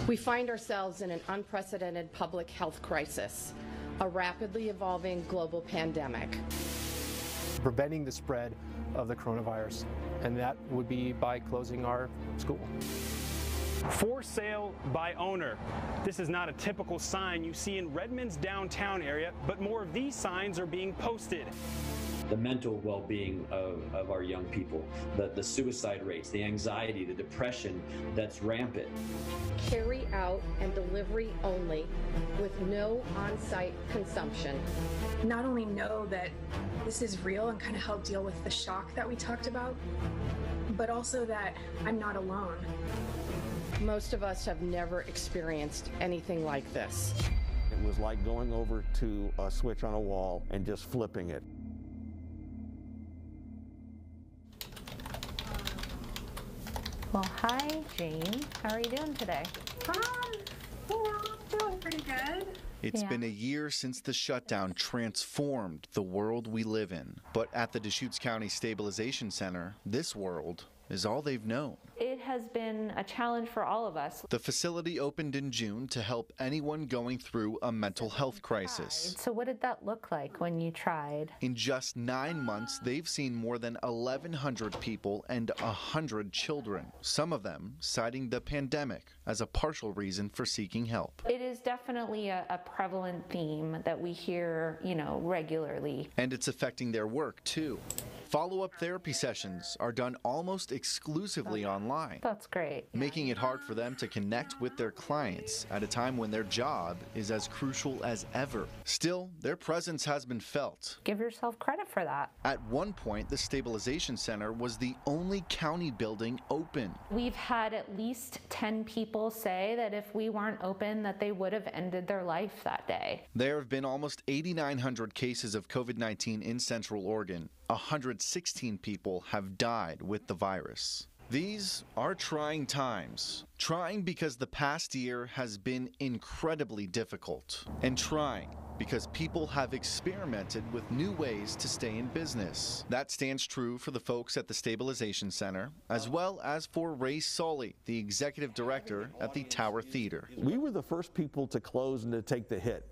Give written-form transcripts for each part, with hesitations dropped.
We find ourselves in an unprecedented public health crisis, a rapidly evolving global pandemic. Preventing the spread of the coronavirus, and that would be by closing our school. For sale by owner. This is not a typical sign you see in Redmond's downtown area, but more of these signs are being posted. The mental well-being of our young people, the suicide rates, the anxiety, the depression that's rampant. Carry out and delivery only with no on-site consumption. Not only know that this is real and kind of help deal with the shock that we talked about, but also that I'm not alone. Most of us have never experienced anything like this. It was like going over to a switch on a wall and just flipping it. Well, hi, Jane. How are you doing today? Doing pretty good. It's been a year since the shutdown transformed the world we live in. But at the Deschutes County Stabilization Center, this world is all they've known. It has been a challenge for all of us. The facility opened in June to help anyone going through a mental health crisis. So what did that look like when you tried? In just 9 months, they've seen more than 1,100 people and 100 children, some of them citing the pandemic as a partial reason for seeking help. It is definitely a prevalent theme that we hear, regularly. And it's affecting their work, too. Follow-up therapy sessions are done almost exclusively online. That's great. Making it hard for them to connect with their clients at a time when their job is as crucial as ever. Still, their presence has been felt. Give yourself credit for that. At one point, the Stabilization Center was the only county building open. We've had at least 10 people say that if we weren't open, that they would have ended their life that day. There have been almost 8,900 cases of COVID-19 in Central Oregon. 116 people have died with the virus. These are trying times. Trying because the past year has been incredibly difficult. And trying because people have experimented with new ways to stay in business. That stands true for the folks at the Stabilization Center, as well as for Ray Sully, the executive director at the Tower Theater. We were the first people to close and to take the hit.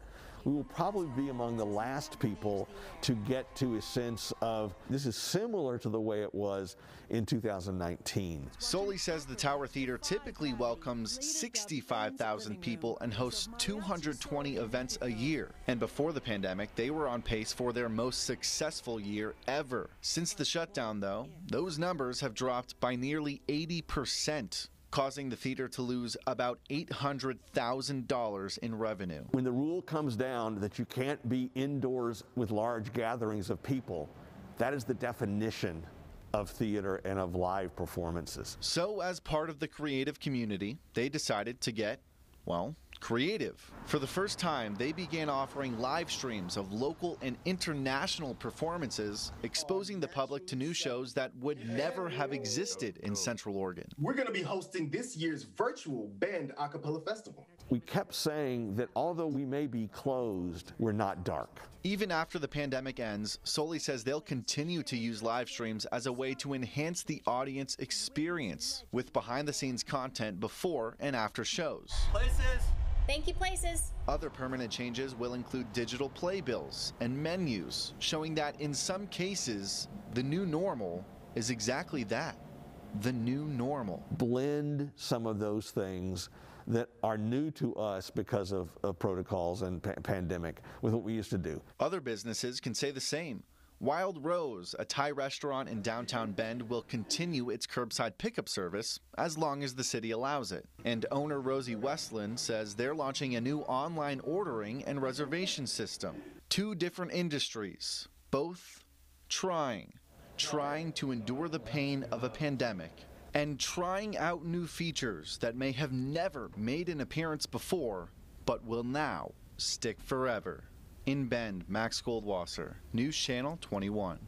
We will probably be among the last people to get to a sense of this is similar to the way it was in 2019. Sully says the Tower Theater typically welcomes 65,000 people and hosts 220 events a year. And before the pandemic, they were on pace for their most successful year ever. Since the shutdown, though, those numbers have dropped by nearly 80%. Causing the theater to lose about $800,000 in revenue. When the rule comes down that you can't be indoors with large gatherings of people, that is the definition of theater and of live performances. So as part of the creative community, they decided to get, well, creative. For the first time, they began offering live streams of local and international performances, exposing the public to new shows that would never have existed in Central Oregon. We're going to be hosting this year's virtual band a cappella festival. We kept saying that although we may be closed, we're not dark. Even after the pandemic ends, Sully says they'll continue to use live streams as a way to enhance the audience experience with behind-the-scenes content before and after shows. Places. Thank you, Places. Other permanent changes will include digital playbills and menus, showing that in some cases, the new normal is exactly that, the new normal. Blend some of those things that are new to us because of protocols and pandemic with what we used to do. Other businesses can say the same. Wild Rose, a Thai restaurant in downtown Bend, will continue its curbside pickup service as long as the city allows it. And owner Rosie Westland says they're launching a new online ordering and reservation system. Two different industries, both trying to endure the pain of a pandemic and trying out new features that may have never made an appearance before, but will now stick forever. In Bend, Max Goldwasser, News Channel 21.